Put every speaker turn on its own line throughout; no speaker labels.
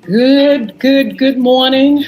Good morning.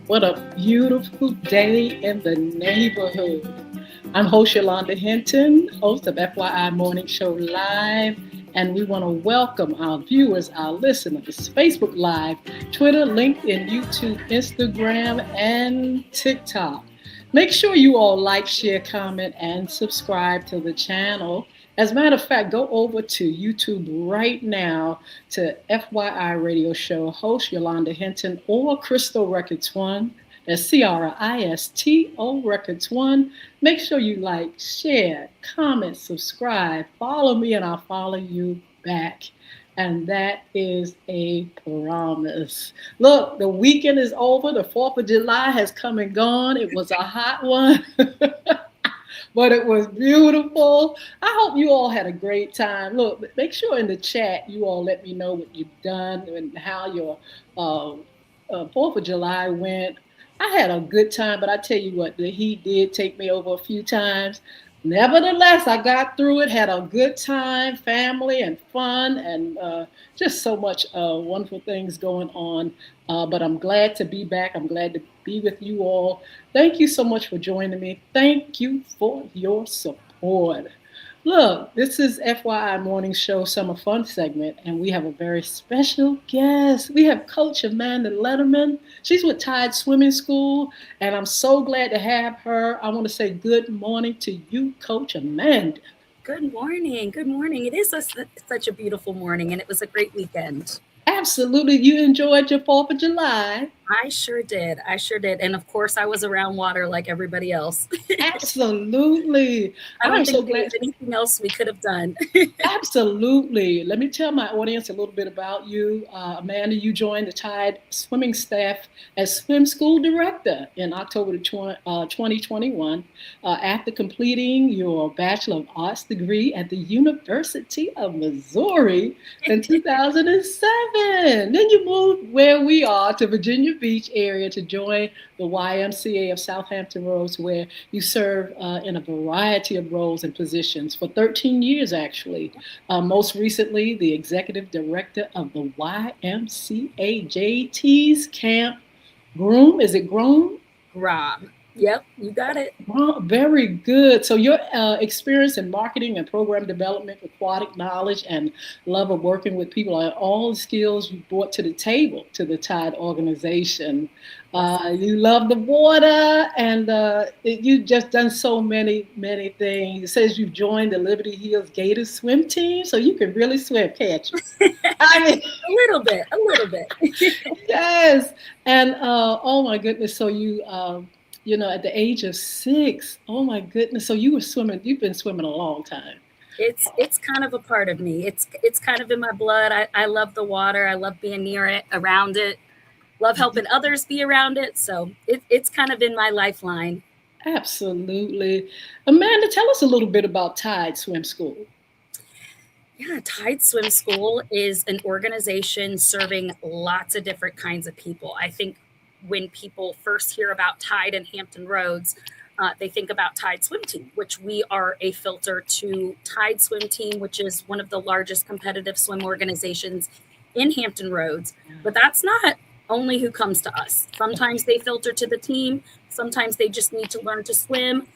What a beautiful day in the neighborhood. I'm host Yolanda Hinton, host of FYI Morning Show Live, and we want to welcome our viewers, our listeners, Facebook Live, Twitter, LinkedIn, YouTube, Instagram, and TikTok. Make sure you all like, share, comment, and subscribe to the channel. As a matter of fact, go over to YouTube right now to FYI Radio Show host Yolanda Hinton or Crystal Records One. That's Cristo Records One. Make sure you like, share, comment, subscribe, follow me, and I'll follow you back. And that is a promise. Look, the weekend is over. The 4th of July has come and gone. It was a hot one. But it was beautiful. I hope you all had a great time. Look, make sure in the chat you all let me know what you've done and how your 4th of July went. I had a good time, but I tell you what, the heat did take me over a few times. Nevertheless, I got through it, had a good time, family and fun, and just so much wonderful things going on. But I'm glad to be back. I'm glad to be with you all. Thank you so much for joining me. Thank you for your support. Look, this is FYI Morning Show Summer Fun segment, and we have a very special guest. We have Coach Amanda Letterman. She's with Tide Swimming School, and I'm so glad to have her. I want to say good morning to you, Coach Amanda.
Good morning. Good morning. It is such a beautiful morning, and it was a great weekend.
Absolutely. You enjoyed your 4th of July.
I sure did. I sure did. And of course, I was around water like everybody else.
Absolutely.
I
I'm
don't
so
think there
glad.
was anything else we could have done.
Absolutely. Let me tell my audience a little bit about you. Amanda, you joined the Tide swimming staff as swim school director in October 2021 after completing your Bachelor of Arts degree at the University of Missouri in 2007. Then you moved where we are to Virginia Beach area to join the YMCA of Southampton Roads, where you serve in a variety of roles and positions for 13 years, actually. Most recently, the executive director of the YMCA JT's Camp Groom. Is it Groom?
Rob. Yep, you got it.
Wow, very good. So your experience in marketing and program development, aquatic knowledge, and love of working with people are all the skills you brought to the table to the Tide organization. You love the water, and you've just done so many things. It says you've joined the Liberty Hills Gators swim team, so you can really swim, can't you? I mean,
A little bit, a little bit.
yes. And oh my goodness, so at the age of 6, oh my goodness, so you were swimming. You've been swimming a long time.
It's kind of a part of me. It's kind of in my blood. I love the water. I love being near it, around it. Love helping others be around it. So it's kind of in my lifeline.
Absolutely. Amanda, tell us a little bit about Tide Swim School.
Yeah, Tide Swim School is an organization serving lots of different kinds of people. I think when people first hear about Tide and Hampton Roads, they think about Tide Swim Team, which we are a filter to Tide Swim Team, which is one of the largest competitive swim organizations in Hampton Roads. But that's not only who comes to us. Sometimes they filter to the team. Sometimes they just need to learn to swim.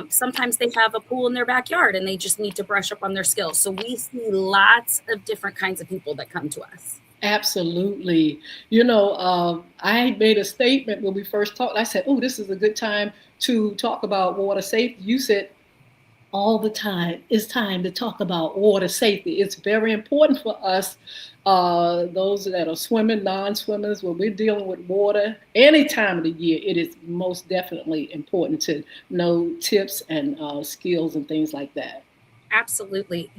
Sometimes they have a pool in their backyard and they just need to brush up on their skills. So we see lots of different kinds of people that come to us.
Absolutely. I made a statement when we first talked. I said, oh, this is a good time to talk about water safety. You said, all the time, it's time to talk about water safety. It's very important for us, those that are swimming, non-swimmers, when we're dealing with water, any time of the year, it is most definitely important to know tips and skills and things like that.
Absolutely.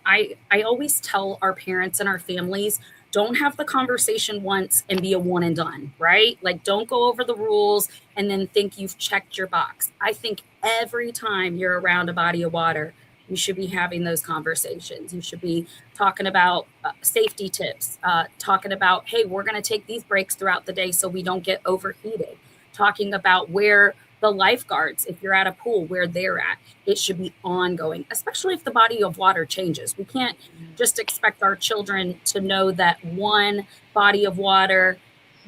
I always tell our parents and our families, don't have the conversation once and be a one and done, right? Like, don't go over the rules and then think you've checked your box. I think every time you're around a body of water, you should be having those conversations. You should be talking about safety tips, talking about, hey, we're going to take these breaks throughout the day so we don't get overheated, talking about where The lifeguards, if you're at a pool where they're at, it should be ongoing, especially if the body of water changes. We can't just expect our children to know that one body of water,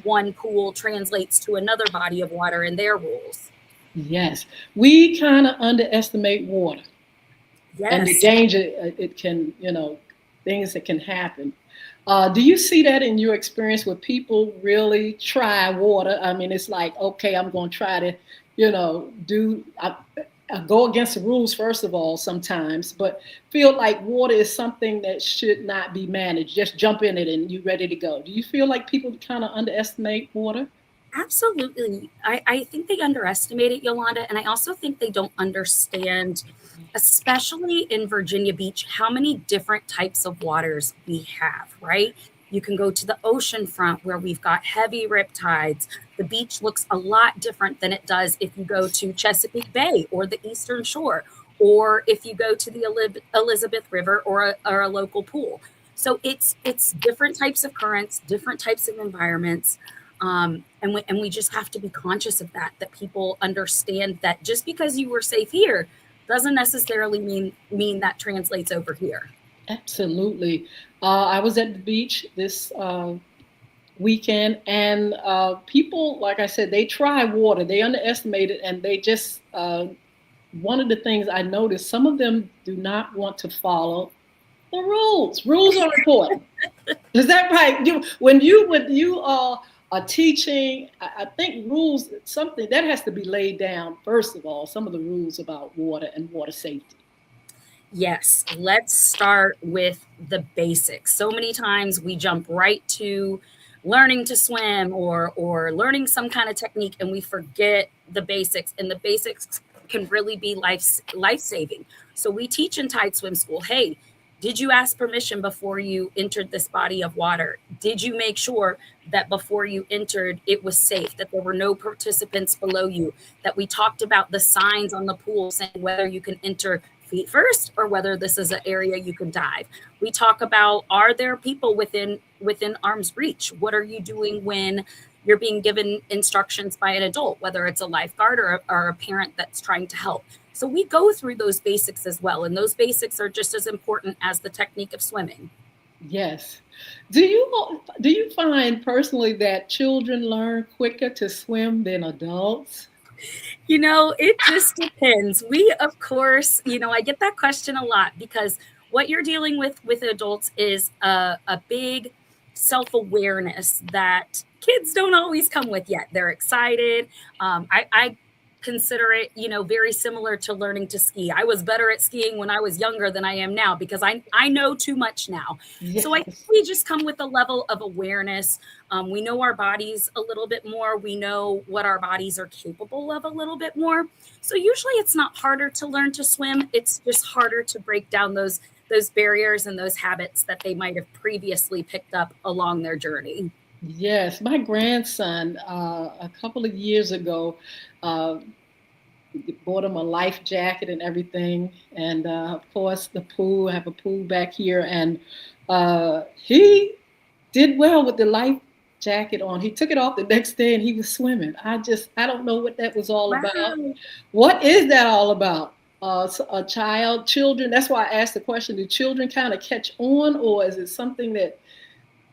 one pool translates to another body of water and their rules.
Yes, we kind of underestimate water and the
Yes,
danger it can, things that can happen. Do you see that in your experience where people really try water? I mean, it's like, okay, I'm going to try to, I go against the rules first of all sometimes, but feel like water is something that should not be managed. Just jump in it and you're ready to go. Do you feel like people kind of underestimate water?
absolutely. I think they underestimate it, Yolanda. And I also think they don't understand, especially in Virginia Beach, how many different types of waters we have, right? You can go to the ocean front where we've got heavy riptides. The beach looks a lot different than it does if you go to Chesapeake Bay or the Eastern Shore, or if you go to the Elizabeth River or a local pool. So it's different types of currents, different types of environments. And we just have to be conscious of that, that people understand that just because you were safe here doesn't necessarily mean that translates over here.
Absolutely. I was at the beach this weekend, and people, like I said, they try water, they underestimate it, and they just, one of the things I noticed, some of them do not want to follow the rules. Rules are important. Is that right? When you are teaching, I think rules something that has to be laid down first of all. Some of the rules about water and water safety.
Yes, let's start with the basics. So many times we jump right to learning to swim or learning some kind of technique and we forget the basics, and the basics can really be life saving. So we teach in Tide Swim School, hey, did you ask permission before you entered this body of water? Did you make sure that before you entered it was safe, that there were no participants below you, that we talked about the signs on the pool saying whether you can enter feet first or whether this is an area you can dive. We talk about, are there people within arm's reach? What are you doing when you're being given instructions by an adult, whether it's a lifeguard or a parent that's trying to help? So we go through those basics as well, and those basics are just as important as the technique of swimming.
Yes. Do you find personally that children learn quicker to swim than adults?
It just depends. We, of course, I get that question a lot because what you're dealing with adults is a big self awareness that kids don't always come with yet. They're excited. I consider it, very similar to learning to ski. I was better at skiing when I was younger than I am now because I know too much now. So I think
Yes.
we just come with a level of awareness. We know our bodies a little bit more. We know what our bodies are capable of a little bit more. So usually it's not harder to learn to swim. It's just harder to break down those barriers and those habits that they might have previously picked up along their journey.
Yes. My grandson, a couple of years ago, uh, bought him a life jacket and everything. And of course, the pool, I have a pool back here. And he did well with the life jacket on. He took it off the next day and he was swimming. I don't know what that was all about.
Wow.
What is that all about? Children, that's why I asked the question, do children kind of catch on, or is it something that,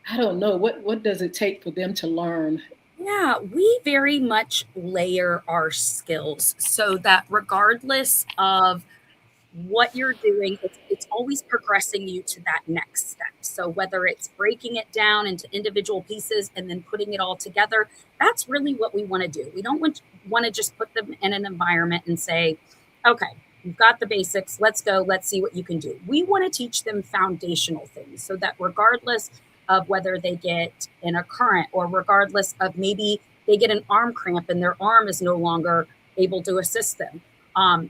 I don't know, what does it take for them to learn?
Yeah, we very much layer our skills so that regardless of what you're doing, it's always progressing you to that next step. So whether it's breaking it down into individual pieces and then putting it all together, that's really what we want to do. We don't want to just put them in an environment and say, okay, you've got the basics, let's go, let's see what you can do. We want to teach them foundational things so that regardless of whether they get in a current or regardless of maybe they get an arm cramp and their arm is no longer able to assist them,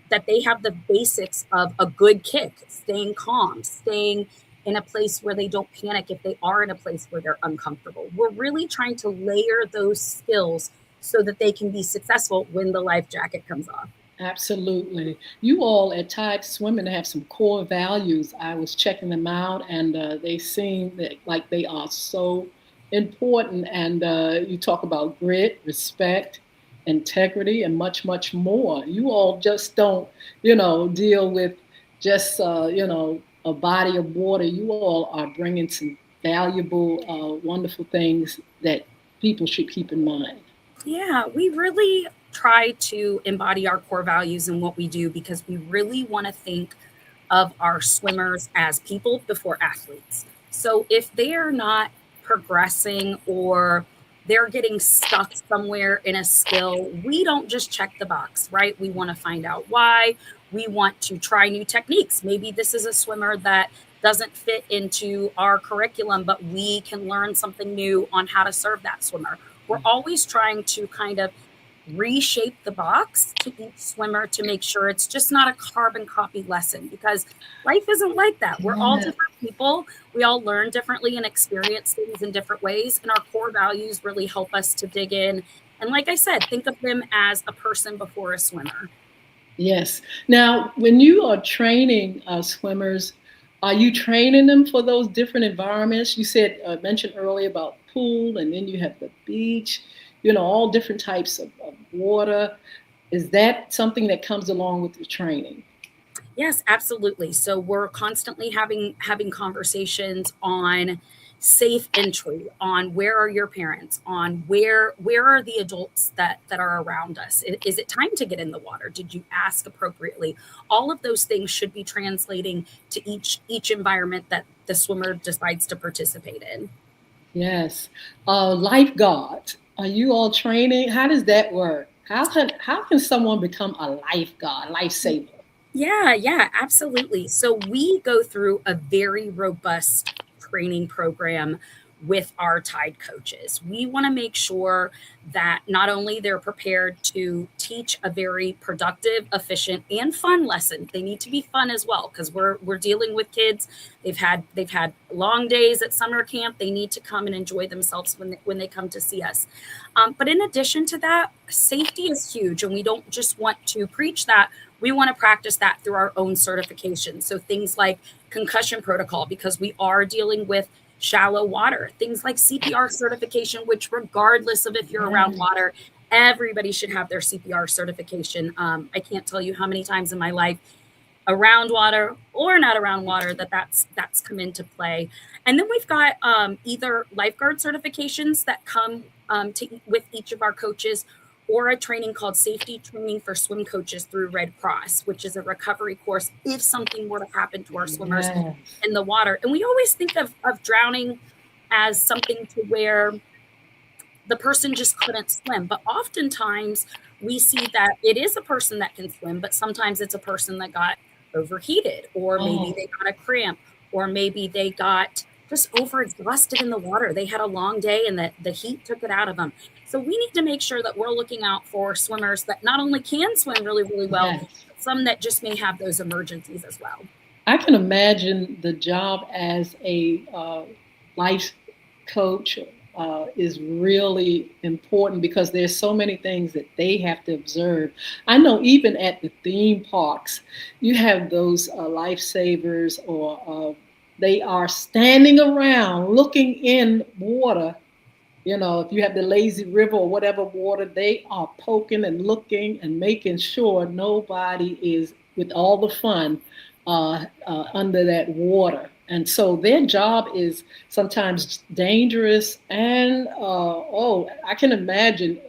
that they have the basics of a good kick, staying calm, staying in a place where they don't panic if they are in a place where they're uncomfortable. We're really trying to layer those skills so that they can be successful when the life jacket comes off.
Absolutely. You all at Tide Swimming have some core values. I was checking them out, and they seem like they are so important. And you talk about grit, respect, integrity, and much, much more. You all just don't, deal with just, a body of water. You all are bringing some valuable, wonderful things that people should keep in mind.
Yeah, we really try to embody our core values in what we do because we really want to think of our swimmers as people before athletes. So if they are not progressing or they're getting stuck somewhere in a skill, we don't just check the box, right? We want to find out why. We want to try new techniques. Maybe this is a swimmer that doesn't fit into our curriculum, but we can learn something new on how to serve that swimmer. We're always trying to kind of reshape the box to each swimmer to make sure it's just not a carbon copy lesson, because life isn't like that. We're all
Yeah.
different people. We all learn differently and experience things in different ways. And our core values really help us to dig in. And like I said, think of them as a person before a swimmer.
Yes. Now, when you are training swimmers, are you training them for those different environments? You said, mentioned earlier about pool, and then you have the beach, all different types of water. Is that something that comes along with the training?
Yes, absolutely. So we're constantly having conversations on safe entry, on where are your parents, on where are the adults that are around us. Is it time to get in the water? Did you ask appropriately? All of those things should be translating to each environment that the swimmer decides to participate in.
Yes. Lifeguard. Are you all training? How does that work? How can someone become a lifeguard, lifesaver?
Yeah, absolutely. So we go through a very robust training program with our Tide coaches. We want to make sure that not only they're prepared to teach a very productive, efficient, and fun lesson. They need to be fun as well because we're dealing with kids. They've had long days at summer camp. They need to come and enjoy themselves when they come to see us. But in addition to that, safety is huge, and we don't just want to preach that, we want to practice that through our own certification. So things like concussion protocol, because we are dealing with shallow water, things like CPR certification, which regardless of if you're around water, everybody should have their CPR certification. I can't tell you how many times in my life, around water or not around water, that's come into play. And then we've got either lifeguard certifications that come with each of our coaches, or a training called safety training for swim coaches through Red Cross, which is a recovery course if something were to happen to our swimmers
Yes.
in the water. And we always think of drowning as something to where the person just couldn't swim. But oftentimes we see that it is a person that can swim, but sometimes it's a person that got overheated, or maybe
Oh,
they got a cramp, or maybe they got just over exhausted in the water. They had a long day and the heat took it out of them. So we need to make sure that we're looking out for swimmers that not only can swim really, really well,
yes.
but some that just may have those emergencies as well.
I can imagine the job as a life coach is really important because there's so many things that they have to observe. I know even at the theme parks, you have those lifesavers, or they are standing around looking in water. If you have the lazy river or whatever water, they are poking and looking and making sure nobody is with all the fun under that water. And so their job is sometimes dangerous and, oh, I can imagine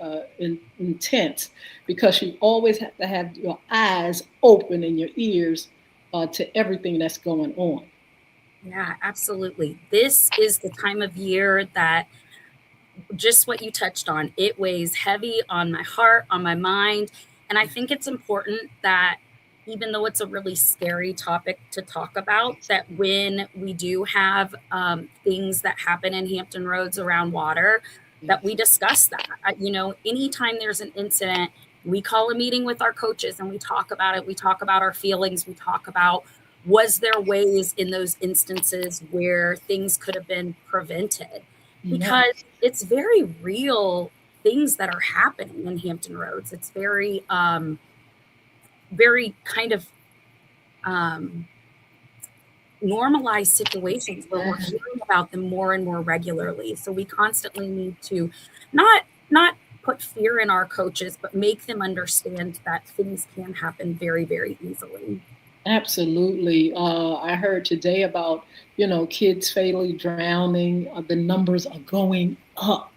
intense, because you always have to have your eyes open and your ears to everything that's going on.
Yeah, absolutely. This is the time of year that, just what you touched on, it weighs heavy on my heart, on my mind. And I think it's important that, even though it's a really scary topic to talk about, that when we do have things that happen in Hampton Roads around water, that
Yes.
we discuss that. Anytime there's an incident, we call a meeting with our coaches and we talk about it. We talk about our feelings. We talk about, was there ways in those instances where things could have been prevented?
Yes.
Because it's very real things that are happening in Hampton Roads. It's very kind of um, normalized situations where we're
Yes.
hearing about them more and more regularly. So we constantly need to not put fear in our coaches, but make them understand that things can happen very, very easily.
Absolutely. I heard today about, kids fatally drowning. The numbers are going up.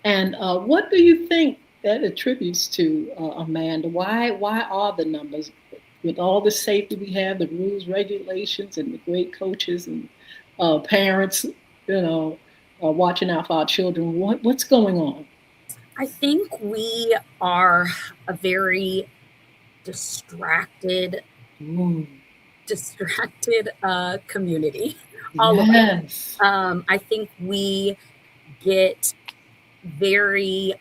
And what do you think that attributes to, Amanda? Why are the numbers, with all the safety we have, the rules, regulations, and the great coaches and parents, watching out for our children? What's going on?
I think we are a very distracted,
Ooh,
community, all of us.
yes.
I think we get very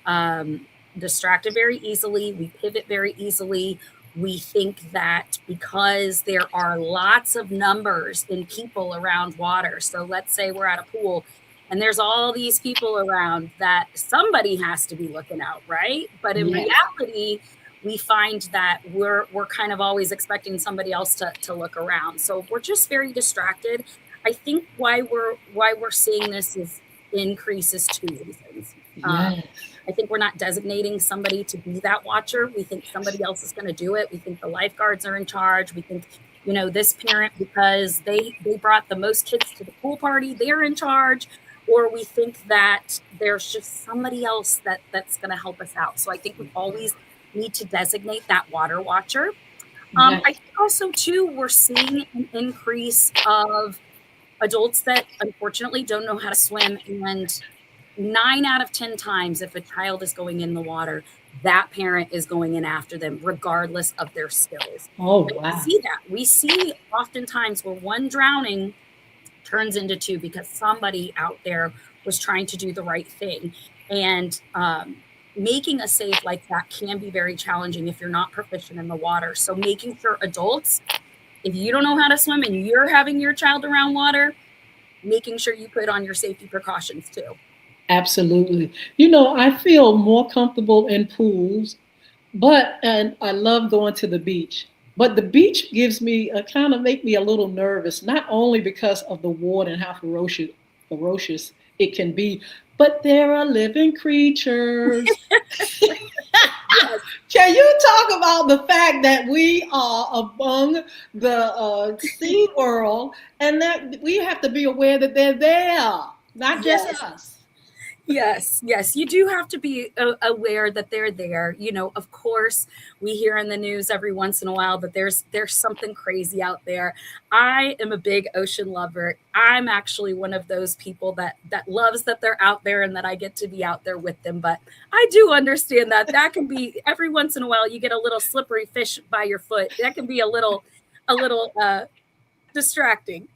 distracted very easily. We pivot very easily. We think that because there are lots of numbers in people around water, so let's say we're at a pool and there's all these people around, that somebody has to be looking out, right? But in
Yes.
reality, we find that we're kind of always expecting somebody else to look around. So we're just very distracted. I think why we're seeing this is increases two reasons. Um,
Yes.
I think we're not designating somebody to be that watcher. We think somebody else is going to do it. We think the lifeguards are in charge. We think, this parent, because they brought the most kids to the pool party, they're in charge. Or we think that there's just somebody else that's going to help us out. So I think we always need to designate that water watcher.
Yes.
I think also too, we're seeing an increase of adults that unfortunately don't know how to swim, and 9 out of 10 times, if a child is going in the water, that parent is going in after them, regardless of their skills.
Oh,
And we
wow.
see that. We see oftentimes where one drowning turns into two because somebody out there was trying to do the right thing. And making a save like that can be very challenging if you're not proficient in the water. So making sure adults, if you don't know how to swim and you're having your child around water, making sure you put on your safety precautions too.
Absolutely. I feel more comfortable in pools, and I love going to the beach. But the beach gives me a kind of make me a little nervous, not only because of the water and how ferocious it can be, but there are living creatures.
Yes,
Can you talk about the fact that we are among the sea world, and that we have to be aware that they're there, not just
yes.
us?
Yes, yes, you do have to be aware that they're there. Of course, we hear in the news every once in a while that there's something crazy out there. I am a big ocean lover. I'm actually one of those people that loves that they're out there and that I get to be out there with them. But I do understand that can be every once in a while you get a little slippery fish by your foot. That can be a little distracting.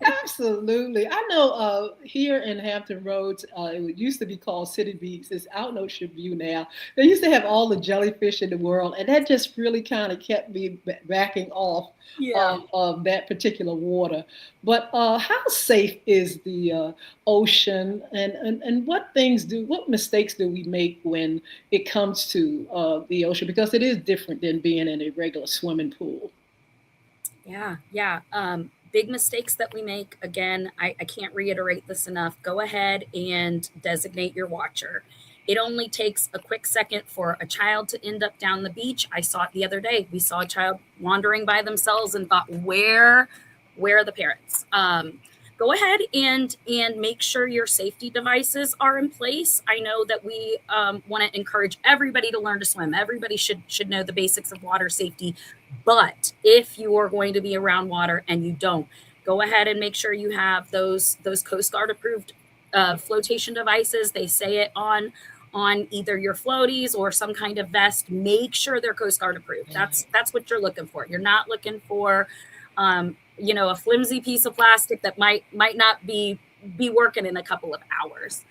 Absolutely. I know here in Hampton Roads, it used to be called City Beach. It's out in Ocean View now. They used to have all the jellyfish in the world, and that just really kind of kept me backing off
Yeah.
of that particular water. But how safe is the ocean, and what mistakes do we make when it comes to the ocean? Because it is different than being in a regular swimming pool.
Yeah, yeah. Big mistakes that we make. Again, I can't reiterate this enough. Go ahead and designate your watcher. It only takes a quick second for a child to end up down the beach. I saw it the other day. We saw a child wandering by themselves and thought, where are the parents? Go ahead and make sure your safety devices are in place. I know that we want to encourage everybody to learn to swim. Everybody should know the basics of water safety. But if you are going to be around water and you don't, go ahead and make sure you have those Coast Guard approved flotation devices. They say it on either your floaties or some kind of vest. Make sure they're Coast Guard approved. That's what you're looking for. You're not looking for a flimsy piece of plastic that might not be working in a couple of hours.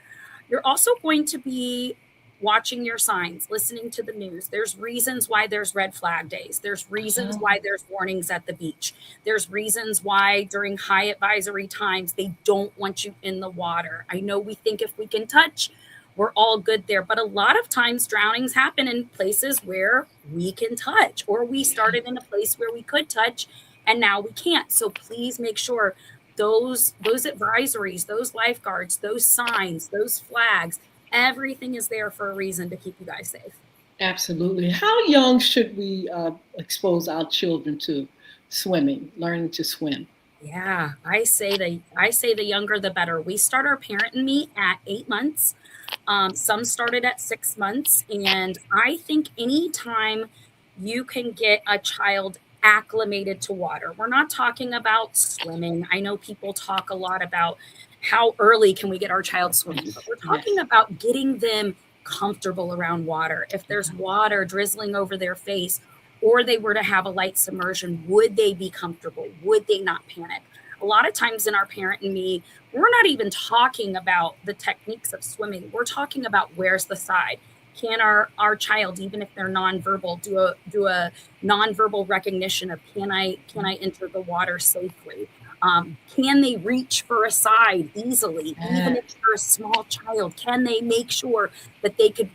You're also going to be watching your signs, listening to the news. There's reasons why there's red flag days. There's reasons why there's warnings at the beach. There's reasons why during high advisory times they don't want you in the water. I know we think if we can touch, we're all good there, but a lot of times drownings happen in places where we can touch, or we started in a place where we could touch and now we can't. So please make sure those advisories, those lifeguards, those signs, those flags, everything is there for a reason to keep you guys safe.
Absolutely. How young should we expose our children to swimming, learning to swim?
Yeah, I say the younger the better. We start our parent and me at 8 months. Some started at 6 months, and I think anytime you can get a child acclimated to water, we're not talking about swimming. I know people talk a lot about how early can we get our child swimming, but
Yes,
we're talking
yes.
about getting them comfortable around water. If there's water drizzling over their face, or they were to have a light submersion, would they be comfortable? Would they not panic? A lot of times in our parent and me, we're not even talking about the techniques of swimming. We're talking about where's the side. Can our child, even if they're nonverbal, do a nonverbal recognition of can I enter the water safely? Can they reach for a side easily, even if
Yes.
they're a small child? Can they make sure that they could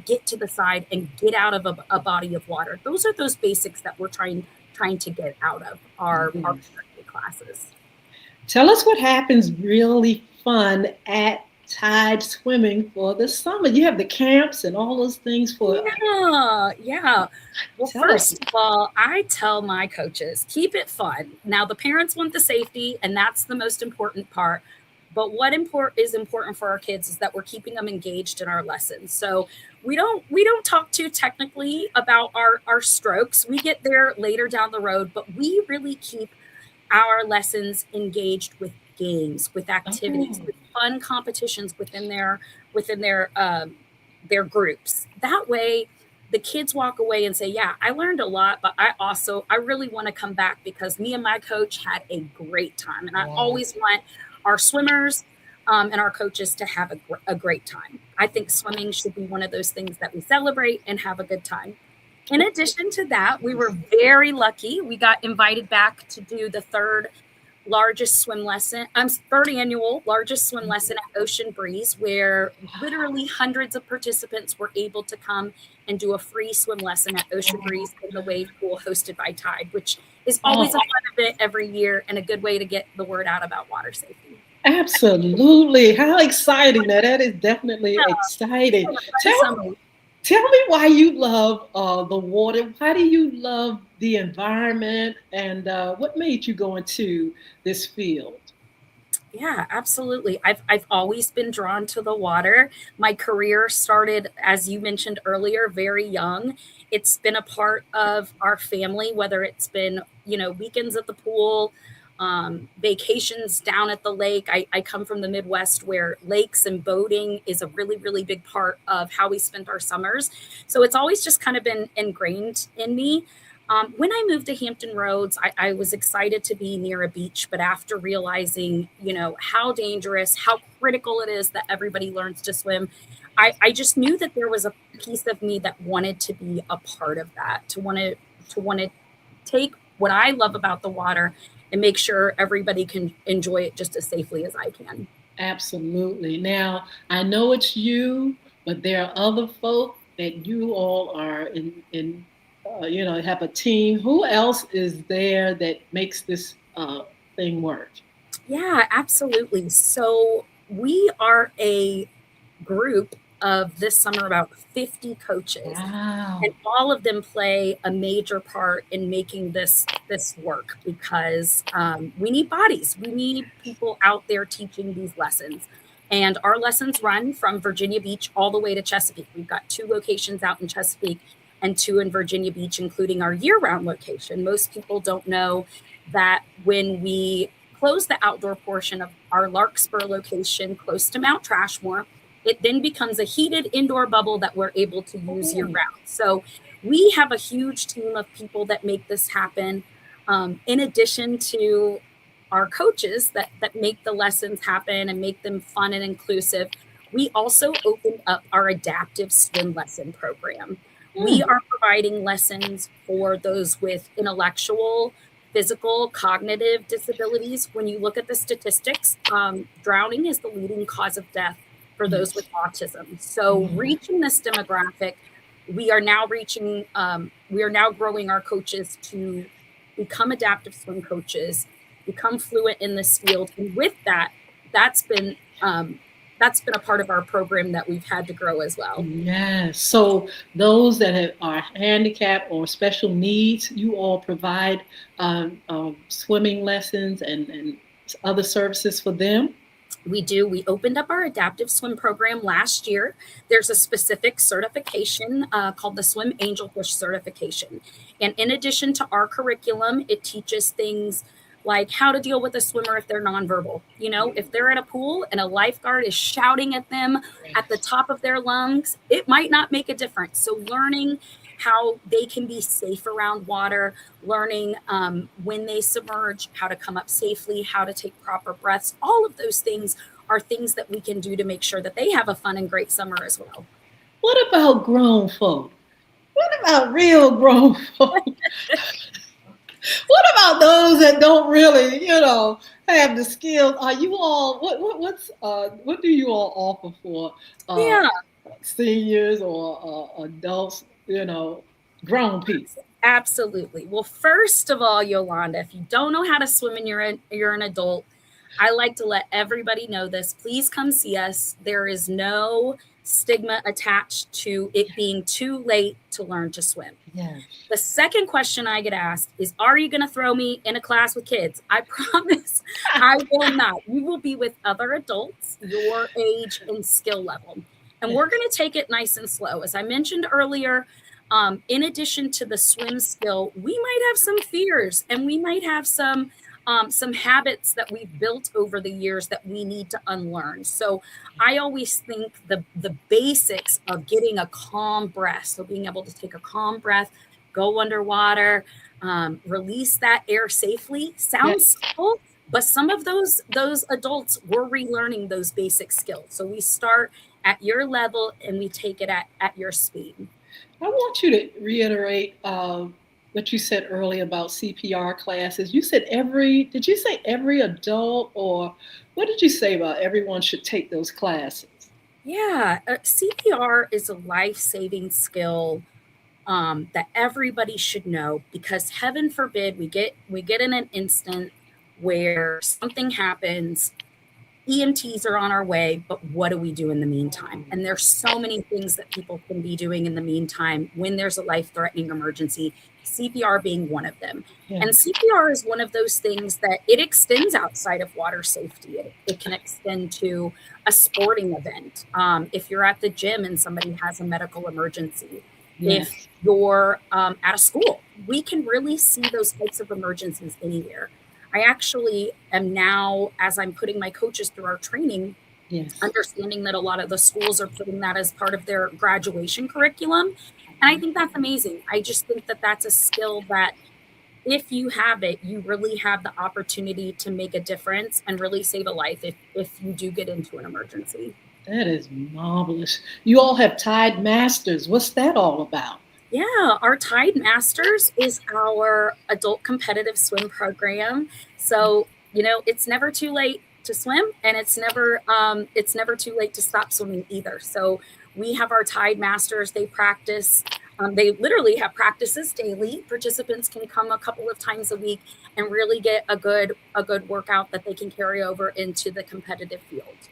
get to the side and get out of a body of water? Those are those basics that we're trying to get out of our
Yes.
classes.
Tell us what happens really fun at Tide Swimming for the summer. You have the camps and all those things for.
Yeah, yeah. Well,
Tell us.
first of all, I tell my coaches, keep it fun. Now, the parents want the safety, and that's the most important part. But what is important for our kids is that we're keeping them engaged in our lessons. So we don't talk too technically about our strokes. We get there later down the road, but we really keep our lessons engaged with games, with activities,
Oh,
with fun competitions within their groups. That way, the kids walk away and say, "Yeah, I learned a lot, but I really want to come back because me and my coach had a great time." And I
wow.
always want our swimmers and our coaches to have a great time. I think swimming should be one of those things that we celebrate and have a good time. In addition to that, we were very lucky. We got invited back to do the third annual largest swim lesson at Ocean Breeze, where literally hundreds of participants were able to come and do a free swim lesson at Ocean Breeze in the wave pool hosted by Tide, which is always
Oh,
a fun event every year and a good way to get the word out about water safety.
absolutely. How exciting. Now, that is definitely exciting.
Fun
Tell
summer.
Tell me why you love the water. Why do you love the environment? And what made you go into this field?
Yeah, absolutely. I've always been drawn to the water. My career started, as you mentioned earlier, very young. It's been a part of our family, whether it's been, weekends at the pool, vacations down at the lake. I come from the Midwest where lakes and boating is a really, really big part of how we spent our summers. So it's always just kind of been ingrained in me. When I moved to Hampton Roads, I was excited to be near a beach, but after realizing, how dangerous, how critical it is that everybody learns to swim, I just knew that there was a piece of me that wanted to be a part of that, to want to take what I love about the water and make sure everybody can enjoy it just as safely as I can.
Absolutely. Now, I know it's you, but there are other folk that you all are have a team. Who else is there that makes this thing work?
Yeah, absolutely. So we are a group of this summer about 50 coaches, and
Wow.
all of them play a major part in making this work because we need bodies. We need people out there teaching these lessons. And our lessons run from Virginia Beach all the way to Chesapeake. We've got 2 locations out in Chesapeake and 2 in Virginia Beach, including our year-round location. Most people don't know that when we close the outdoor portion of our Larkspur location close to Mount Trashmore, it then becomes a heated indoor bubble that we're able to use year
Oh,
round. So we have a huge team of people that make this happen. In addition to our coaches that make the lessons happen and make them fun and inclusive, we also opened up our adaptive swim lesson program. We
hmm.
are providing lessons for those with intellectual, physical, cognitive disabilities. When you look at the statistics, drowning is the leading cause of death for those
Yes.
with autism. So reaching this demographic, we are now growing our coaches to become adaptive swim coaches, become fluent in this field. And with that, that's been that's been a part of our program that we've had to grow as well.
Yes. So those that are handicapped or special needs, you all provide swimming lessons and other services for them.
We do. We opened up our adaptive swim program last year. There's a specific certification called the Swim Angelfish certification. And in addition to our curriculum, it teaches things like how to deal with a swimmer if they're nonverbal. You know, if they're in a pool and a lifeguard is shouting at them at the top of their lungs, it might not make a difference. So learning how they can be safe around water, learning when they submerge, how to come up safely, how to take proper breaths. All of those things are things that we can do to make sure that they have a fun and great summer as well.
What about grown folk? What about real grown folk? What about those that don't really, have the skills? Are you all what do you all offer for
Yeah,
seniors or adults? Grown people.
absolutely. Well, first of all, Yolanda, if you don't know how to swim and you're an adult, I like to let everybody know this. Please come see us. There is no stigma attached to it being too late to learn to swim.
Yes.
The second question I get asked is, are you going to throw me in a class with kids? I promise I will not. You will be with other adults, your age and skill level. And we're going to take it nice and slow. As I mentioned earlier, in addition to the swim skill, we might have some fears and we might have some habits that we've built over the years that we need to unlearn. So I always think the basics of getting a calm breath, so being able to take a calm breath, go underwater, release that air safely, sounds simple, but some of those adults were relearning those basic skills. So we start at your level and we take it at your speed.
I want you to reiterate what you said earlier about CPR classes. You said did you say every adult, or what did you say about everyone should take those classes?
Yeah, CPR is a life-saving skill that everybody should know, because heaven forbid we get in an instant where something happens. EMTs are on our way, but what do we do in the meantime? And there's so many things that people can be doing in the meantime when there's a life-threatening emergency, CPR being one of them.
Yeah.
And CPR is one of those things that it extends outside of water safety. It can extend to a sporting event. If you're at the gym and somebody has a medical emergency,
Yes.
if you're at a school, we can really see those types of emergencies anywhere. I actually am now, as I'm putting my coaches through our training,
Yes.
understanding that a lot of the schools are putting that as part of their graduation curriculum. And I think that's amazing. I just think that that's a skill that if you have it, you really have the opportunity to make a difference and really save a life if you do get into an emergency.
That is marvelous. You all have Tide Masters. What's that all about?
Yeah, our Tide Masters is our adult competitive swim program. So, it's never too late to swim, and it's never too late to stop swimming either. So we have our Tide Masters. They practice. They literally have practices daily. Participants can come a couple of times a week and really get a good workout that they can carry over into the competitive field.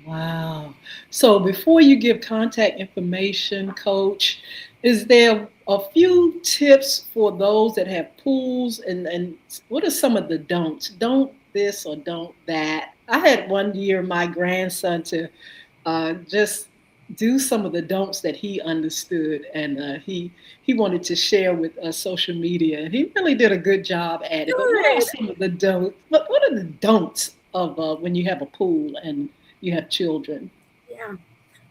Wow. So before you give contact information, Coach, is there a few tips for those that have pools, and what are some of the don'ts? Don't this or don't that. I had one year my grandson to just do some of the don'ts that he understood, and he wanted to share with social media, and he really did a good job at it. But what are
Good.
some of the don'ts? What are the don'ts of when you have a pool and you have children?
Yeah.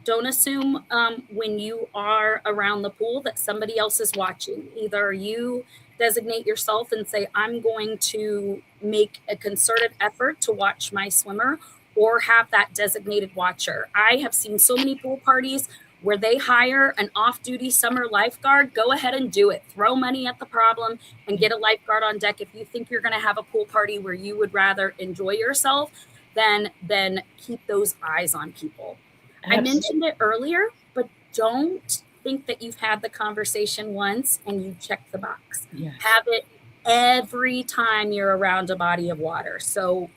Don't assume when you are around the pool that somebody else is watching. Either you designate yourself and say, I'm going to make a concerted effort to watch my swimmer, or have that designated watcher. I have seen so many pool parties where they hire an off-duty summer lifeguard. Go ahead and do it. Throw money at the problem and get a lifeguard on deck. If you think you're going to have a pool party where you would rather enjoy yourself, then keep those eyes on people. I mentioned it earlier, but don't think that you've had the conversation once and you check the box.
Yes.
Have it every time you're around a body of water. So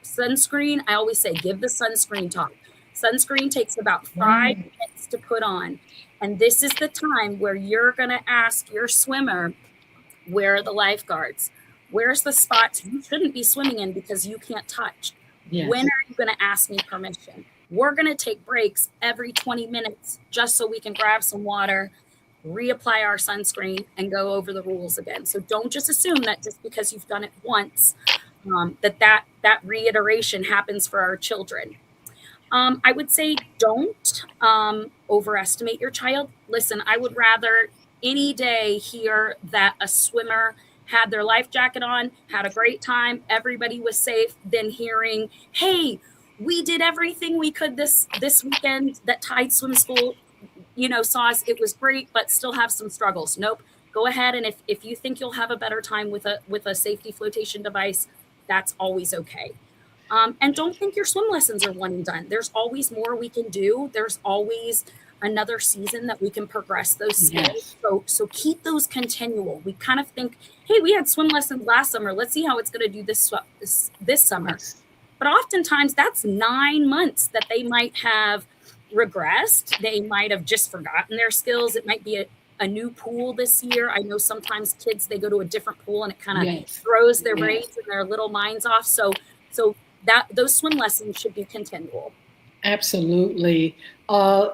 sunscreen, I always say, give the sunscreen talk. Sunscreen takes about 5 minutes to put on. And this is the time where you're going to ask your swimmer, where are the lifeguards? Where's the spots you shouldn't be swimming in because you can't touch? When
Yes.
are you going to ask me permission? We're going to take breaks every 20 minutes just so we can grab some water, reapply our sunscreen, and go over the rules again. So don't just assume that just because you've done it once, that reiteration happens for our children. I would say don't overestimate your child. Listen, I would rather any day hear that a swimmer had their life jacket on, had a great time, everybody was safe, than hearing, "Hey, we did everything we could this weekend. That Tide Swim School, saw us. It was great, but still have some struggles." Nope. Go ahead, and if you think you'll have a better time with a safety flotation device, that's always okay. And don't think your swim lessons are one and done. There's always more we can do. There's always another season that we can progress those skills.
Yes.
So keep those continual. We kind of think, hey, we had swim lessons last summer. Let's see how it's going to do this summer.
Yes.
But oftentimes that's 9 months that they might have regressed. They might have just forgotten their skills. It might be a new pool this year. I know sometimes kids, they go to a different pool and it kind of
Yes.
throws their
Yes.
brains and their little minds off. So that those swim lessons should be continual.
Absolutely.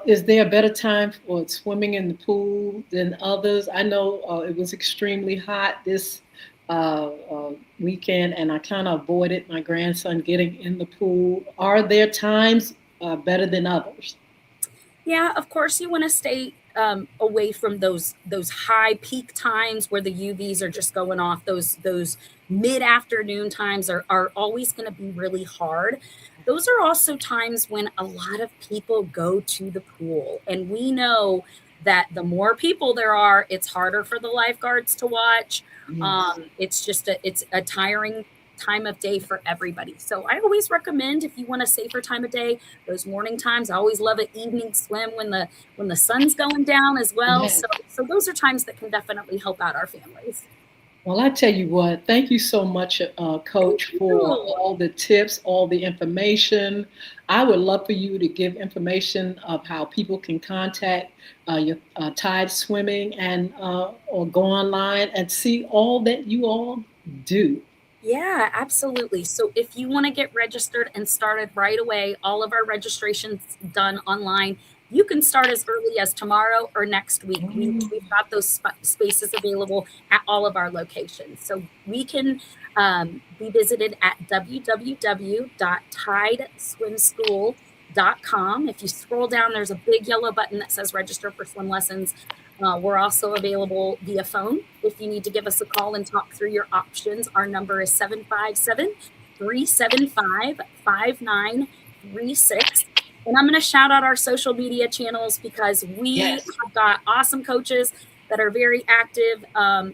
Is there a better time for swimming in the pool than others? I know it was extremely hot this weekend, and I kind of avoided my grandson getting in the pool. Are there times better than others?
Yeah, of course you want to stay away from those high peak times where the UVs are just going off. Those mid afternoon times are always going to be really hard. Those are also times when a lot of people go to the pool, and we know that the more people there are, it's harder for the lifeguards to watch.
Yes.
It's a tiring time of day for everybody. So I always recommend, if you want a safer time of day, those morning times. I always love an evening swim when the sun's going down as well.
Yes.
So those are times that can definitely help out our families.
Well, I tell you what, thank you so much,
Thank
Coach, for
you.
all the tips, all the information. I would love for you to give information of how people can contact your Tide Swimming and or go online and see all that you all do.
Yeah, absolutely. So if you want to get registered and started right away, all of our registrations done online. You can start as early as tomorrow or next week. We've got those spaces available at all of our locations. So we can be visited at www.tideswimschool.com. If you scroll down, there's a big yellow button that says register for swim lessons. We're also available via phone. If you need to give us a call and talk through your options, our number is 757-375-5936. And I'm going to shout out our social media channels because we
Yes.
have got awesome coaches that are very active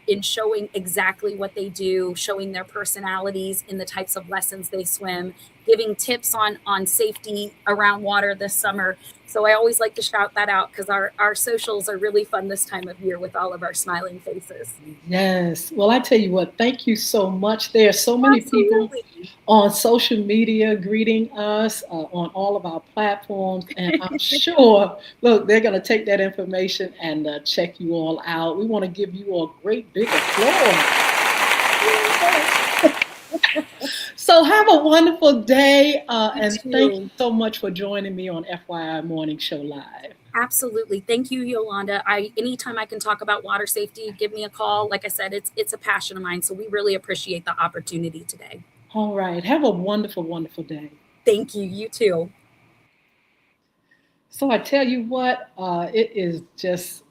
in showing exactly what they do, showing their personalities in the types of lessons they swim, giving tips on safety around water this summer. So I always like to shout that out because our socials are really fun this time of year with all of our smiling faces.
Yes. Well, I tell you what, thank you so much. There are so many people
Absolutely.
on social media greeting us on all of our platforms, and I'm sure, look, they're going to take that information and check you all out. We want to give you a great big applause. So have a wonderful day,
You
and thank you
too.
so much for joining me on FYI Morning Show Live.
Absolutely. Thank you, Yolanda. Anytime I can talk about water safety, give me a call. Like I said, it's a passion of mine. So we really appreciate the opportunity today.
All right. Have a wonderful, wonderful day.
Thank you. You too.
So I tell you what, it is just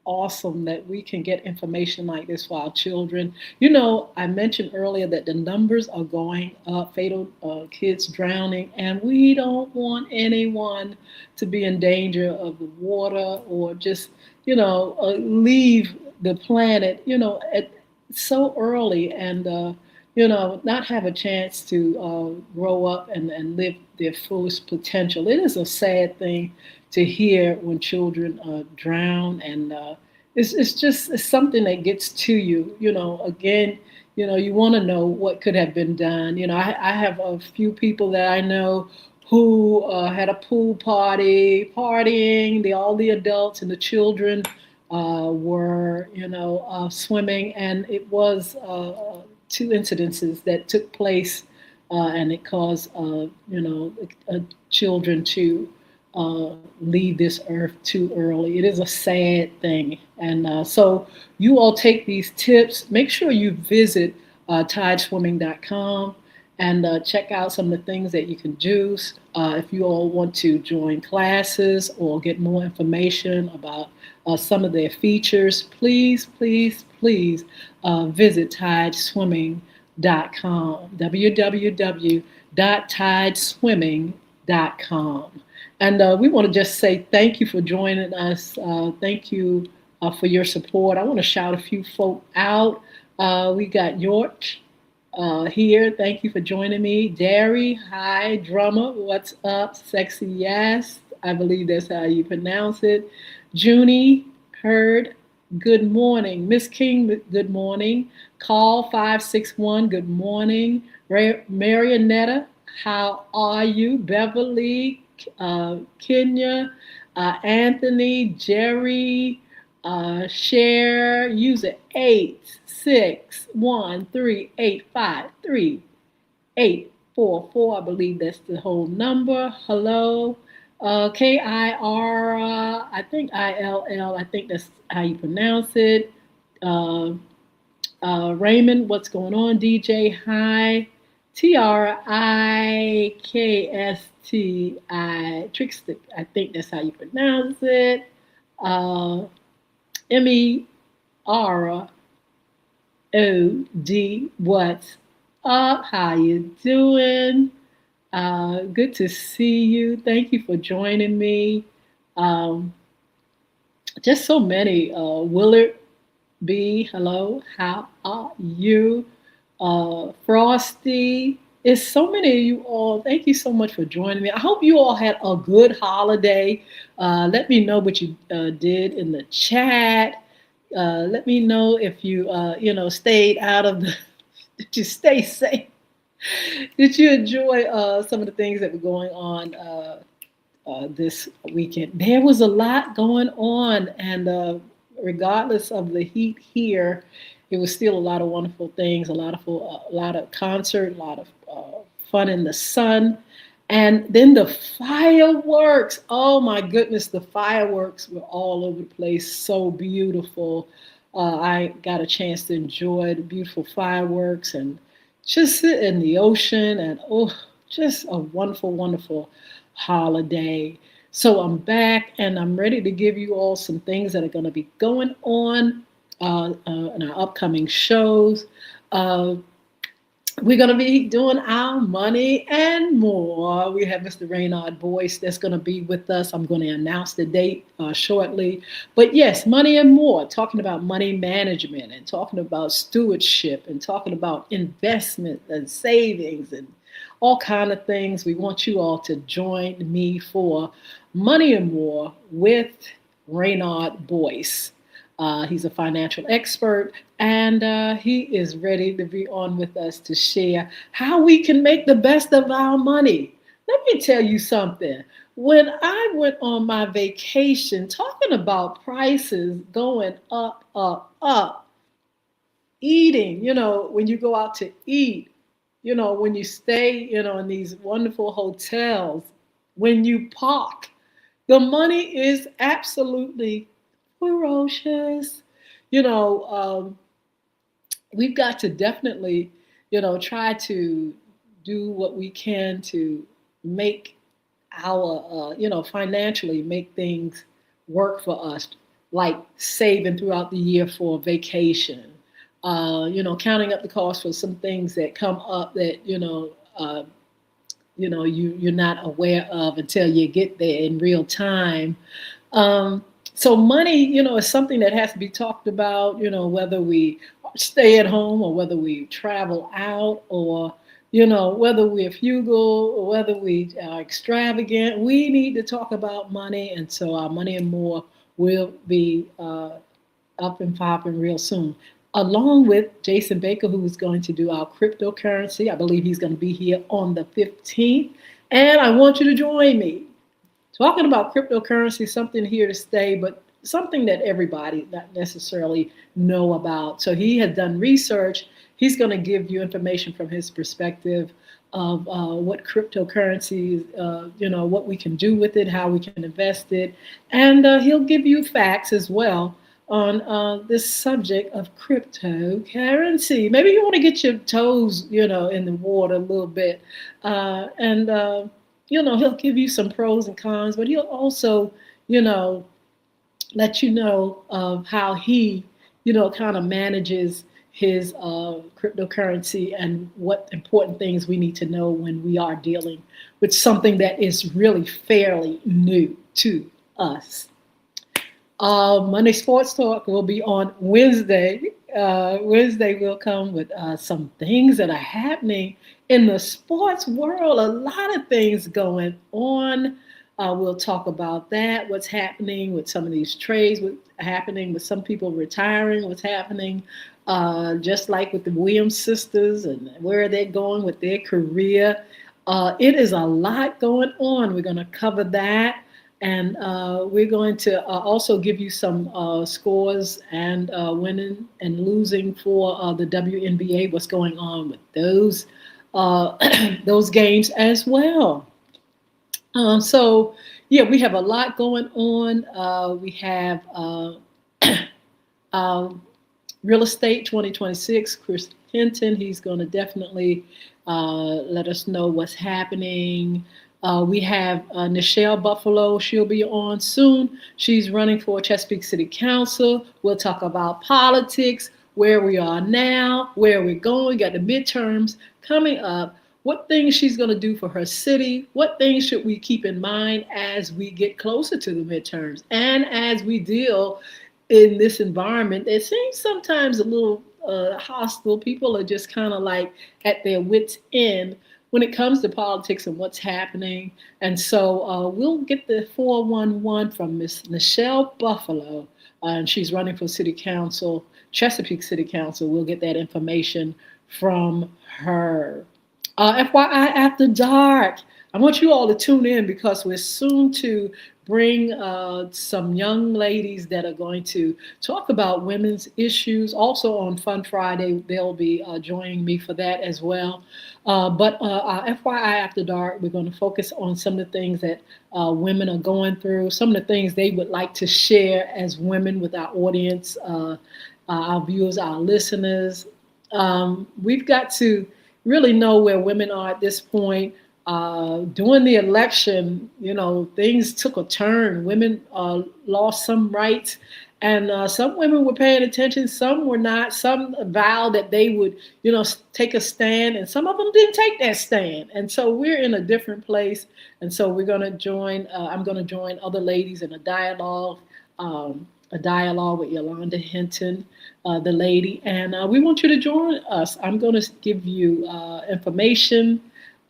awesome that we can get information like this for our children. You know, I mentioned earlier that the numbers are going up, fatal kids drowning, and we don't want anyone to be in danger of the water or just, leave the planet, so early and, not have a chance to grow up and live their fullest potential. It is a sad thing to hear when children drown, and it's something that gets to you. Again, you want to know what could have been done. I have a few people that I know who had a pool party, partying. All the adults and the children were, swimming, and it was two incidences that took place, and it caused, children to leave this earth too early. It is a sad thing, and so you all take these tips. Make sure you visit tideswimming.com and check out some of the things that you can do. If you all want to join classes or get more information about some of their features, please, please, please visit tideswimming.com, www.tideswimming.com. And we want to just say thank you for joining us. Thank you for your support. I want to shout a few folk out. We got York here. Thank you for joining me. Derry, hi. Drummer, what's up? Sexy, yes. I believe that's how you pronounce it. Junie, heard. Good morning. Miss King, good morning. Call 561, good morning. Marionetta, how are you? Beverly, Kenya, Anthony, Jerry, share, user 86138538844. I believe that's the whole number. Hello. KIR, I think ILL, I think that's how you pronounce it. Raymond, what's going on? DJ, hi. TRIKSTI, Trickstick, I think that's how you pronounce it. MEROD, what's up? How you doing? Good to see you. Thank you for joining me. Just so many. Willard B, hello. How are you? Frosty. It's so many of you all. Thank you so much for joining me. I hope you all had a good holiday. Let me know what you did in the chat. Let me know if you, stayed out of the. Did you stay safe? Did you enjoy some of the things that were going on this weekend? There was a lot going on, and regardless of the heat here, it was still a lot of wonderful things. A lot of concert, a lot of fun in the sun, and then the fireworks. Oh my goodness, the fireworks were all over the place. So beautiful. I got a chance to enjoy the beautiful fireworks and just sit in the ocean, and just a wonderful, wonderful holiday. So I'm back and I'm ready to give you all some things that are going to be going on in our upcoming shows. We're going to be doing our money and more. We have Mr. Raynard Boyce that's going to be with us. I'm going to announce the date shortly. But yes, money and more, talking about money management and talking about stewardship and talking about investment and savings and all kind of things. We want you all to join me for Money and More with Raynard Boyce. He's a financial expert, and he is ready to be on with us to share how we can make the best of our money. Let me tell you something. When I went on my vacation, talking about prices going up, up, up, eating, when you go out to eat, when you stay, in these wonderful hotels, when you park, the money is absolutely ferocious. We've got to definitely, try to do what we can to make our, financially make things work for us, like saving throughout the year for a vacation, counting up the cost for some things that come up that, you're not aware of until you get there in real time. So money, is something that has to be talked about, whether we stay at home or whether we travel out or, whether we're frugal or whether we are extravagant. We need to talk about money. And so our Money and More will be up and popping real soon, along with Jason Baker, who is going to do our cryptocurrency. I believe he's going to be here on the 15th. And I want you to join me. Talking about cryptocurrency, something here to stay, but something that everybody not necessarily know about. So he has done research. He's going to give you information from his perspective of what cryptocurrency, what we can do with it, how we can invest it, and he'll give you facts as well on this subject of cryptocurrency. Maybe you want to get your toes, in the water a little bit, and he'll give you some pros and cons, but he'll also, you know, let you know of how he, kind of manages his cryptocurrency and what important things we need to know when we are dealing with something that is really fairly new to us. Monday Sports Talk will be on Wednesday. Wednesday will come with some things that are happening in the sports world. A lot of things going on. We'll talk about that, what's happening with some of these trades, what's happening with some people retiring, what's happening just like with the Williams sisters and where they're going with their career. It is a lot going on. We're going to cover that. And we're going to also give you some scores and winning and losing for the WNBA, what's going on with those those games as well. So, yeah, we have a lot going on. We have Real Estate 2026, Chris Hinton. He's going to definitely let us know what's happening. We have Nichelle Buffalo. She'll be on soon. She's running for Chesapeake City Council. We'll talk about politics, where we are now, where we're going. We got the midterms coming up. What things she's going to do for her city. What things should we keep in mind as we get closer to the midterms and as we deal in this environment that seems sometimes a little hostile. People are just kind of like at their wits' end when it comes to politics and what's happening. And so we'll get the 411 from Miss Nichelle Buffalo. And she's running for City Council, Chesapeake City Council. We'll get that information from her. FYI After Dark. I want you all to tune in because we're soon to bring some young ladies that are going to talk about women's issues. Also on Fun Friday, they'll be joining me for that as well. But FYI After Dark, we're going to focus on some of the things that women are going through, some of the things they would like to share as women with our audience, our viewers, our listeners. We've got to really know where women are at this point. During the election, things took a turn. Women lost some rights, and some women were paying attention, some were not. Some vowed that they would, take a stand, and some of them didn't take that stand. And so we're in a different place. And so we're going to join. I'm going to join other ladies in a dialogue with Yolanda Hinton, the lady, and we want you to join us. I'm going to give you information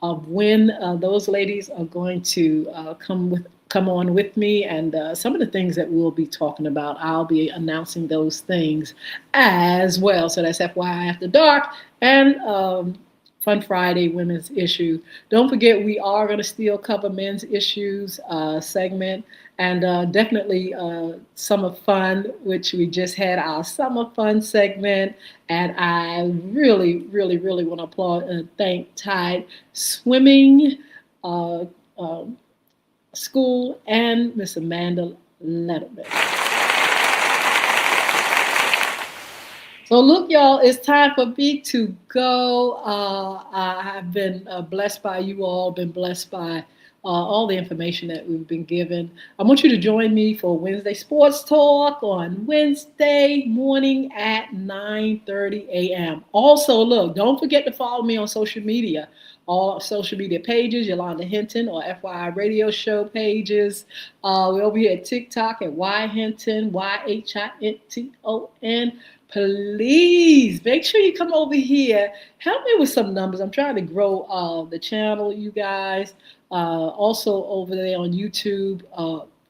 of when those ladies are going to come on with me, and some of the things that we'll be talking about. I'll be announcing those things as well. So that's FYI After Dark and Fun Friday Women's Issue. Don't forget, we are going to still cover men's issues segment, and definitely Summer Fun, which we just had our Summer Fun segment. And I really, really, really want to applaud and thank Tide Swimming School and Miss Amanda Letterman. So look, y'all, it's time for me to go. I've been blessed by you all, been blessed by all the information that we've been given. I want you to join me for Wednesday Sports Talk on Wednesday morning at 9:30 a.m. Also, look, don't forget to follow me on social media. All social media pages, Yolanda Hinton or FYI Radio Show pages. We'll be at TikTok at YHinton, YHINTON. Please make sure you come over here. Help me with some numbers. I'm trying to grow the channel, you guys. Also over there on YouTube,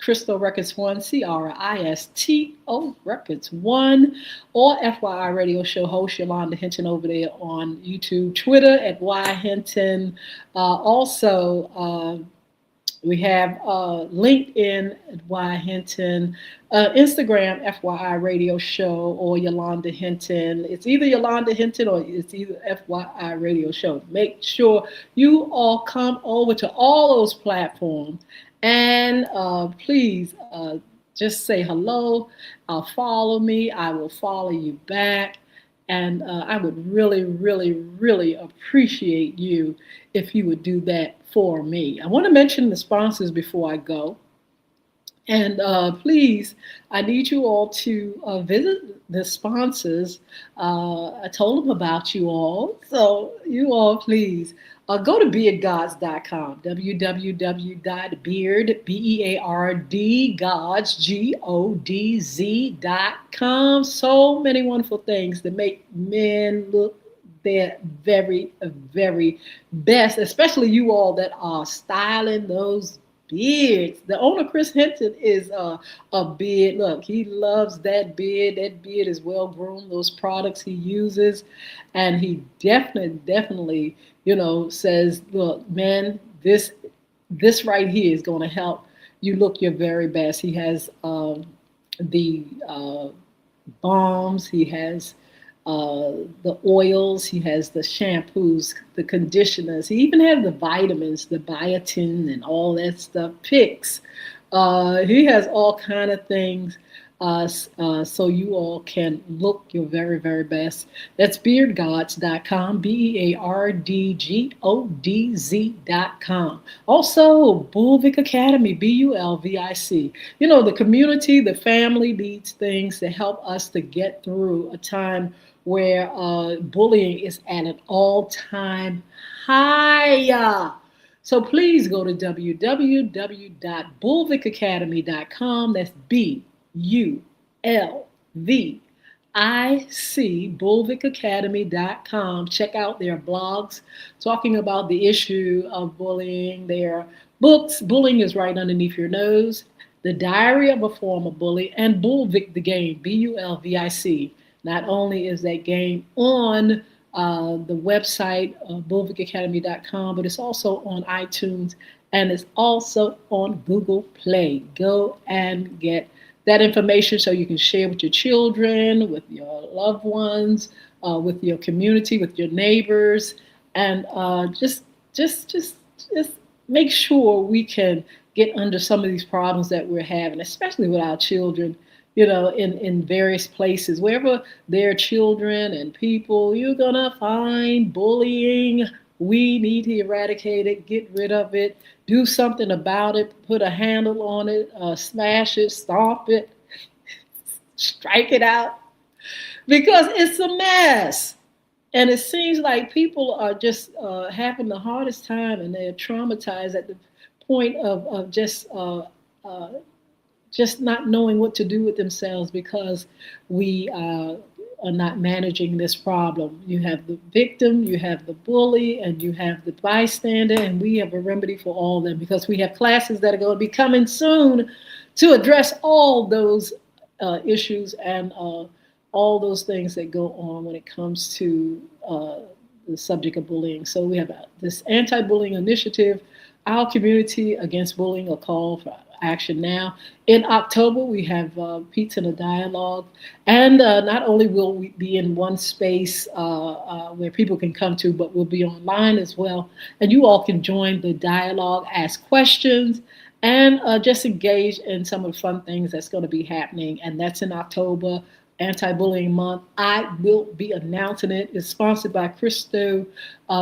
Crystal Records One, Cristo Records One, or FYI Radio Show host Yolanda Hinton over there on YouTube, Twitter at Y Hinton. Also, we have LinkedIn at Y Hinton, Instagram FYI Radio Show or Yolanda Hinton. It's either Yolanda Hinton or it's either FYI Radio Show. Make sure you all come over to all those platforms and please just say hello. Follow me. I will follow you back. And I would really, really, really appreciate you if you would do that for me. I want to mention the sponsors before I go. And please, I need you all to visit the sponsors. I told them about you all. So you all, please, go to beardgods.com, www.beard, B-E-A-R-D, gods, G-O-D-Z.com. So many wonderful things that make men look their very, very best, especially you all that are styling those beards. The owner, Chris Hinton, is a beard. Look, he loves that beard. That beard is well groomed. Those products he uses, and he definitely, says, look, man, this right here is going to help you look your very best. He has the balms. He has the oils, he has the shampoos, the conditioners, he even has the vitamins, the biotin and all that stuff, picks. He has all kind of things so you all can look your very, very best. That's beardgods.com, beardgodz.com. Also, Bulvic Academy, Bulvic. The community, the family needs things to help us to get through a time where bullying is at an all-time high. So please go to www.bulvicacademy.com. That's BULVIC, bulvicacademy.com. Check out their blogs talking about the issue of bullying, their books, Bullying is Right Underneath Your Nose, The Diary of a Former Bully, and Bulvic the Game, Bulvic. Not only is that game on the website, bulvicacademy.com, but it's also on iTunes and it's also on Google Play. Go and get that information so you can share with your children, with your loved ones, with your community, with your neighbors, and just make sure we can get under some of these problems that we're having, especially with our children. In various places, wherever there are children and people, you're gonna find bullying. We need to eradicate it, get rid of it, do something about it, put a handle on it, smash it, stomp it, strike it out, because it's a mess. And it seems like people are just having the hardest time, and they're traumatized at the point of just not knowing what to do with themselves because we are not managing this problem. You have the victim, you have the bully, and you have the bystander, and we have a remedy for all of them because we have classes that are going to be coming soon to address all those issues and all those things that go on when it comes to the subject of bullying. So we have this anti-bullying initiative, Our Community Against Bullying, a call for action now. In October, we have Pizza and a Dialogue. And not only will we be in one space where people can come to, but we'll be online as well. And you all can join the dialogue, ask questions, and just engage in some of the fun things that's going to be happening. And that's in October, Anti-Bullying Month. I will be announcing it. It's sponsored by Cristo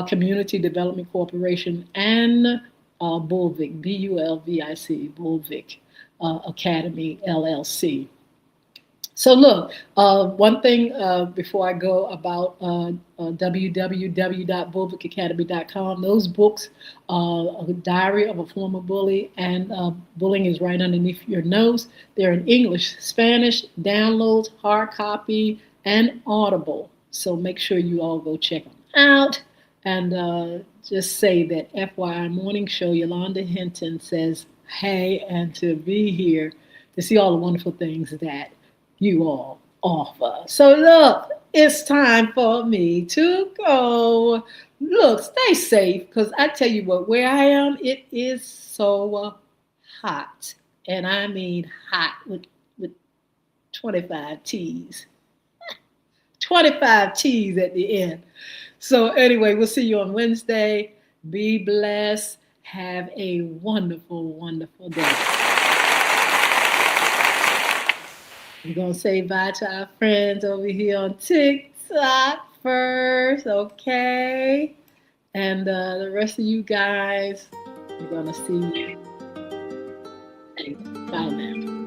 Community Development Corporation and Bulvic, Bulvic, Bulvic Academy, LLC. So look, one thing before I go about www.bulvicacademy.com, those books, A Diary of a Former Bully and Bullying is Right Underneath Your Nose, they're in English, Spanish, downloads, hard copy, and Audible. So make sure you all go check them out. And just say that FYI Morning Show, Yolanda Hinton says hey, and to be here to see all the wonderful things that you all offer. So, look, it's time for me to go. Look, stay safe because I tell you what, where I am, it is so hot. And I mean hot with 25 T's. 25 T's at the end. So, anyway, we'll see you on Wednesday. Be blessed. Have a wonderful, wonderful day. We're going to say bye to our friends over here on TikTok first, okay? And the rest of you guys, we're going to see you. Bye now.